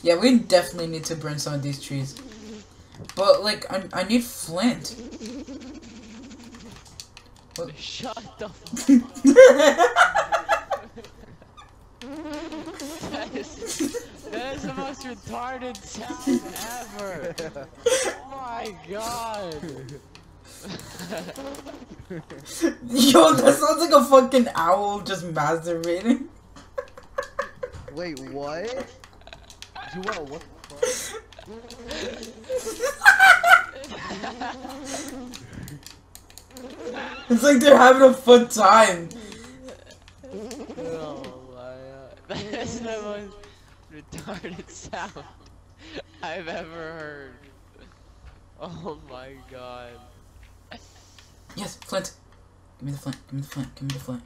Yeah, we definitely need to burn some of these trees. But, like, I need flint. What? Shut the fuck that is the most retarded sound ever. Oh my god. Yo, that sounds like a fucking owl just masturbating. Wait, what? Joel, what the fuck? It's like they're having a fun time. Oh my god. That is the most retarded sound I've ever heard. Oh my god. Yes, flint. Give me the flint. Give me the flint. Give me the flint.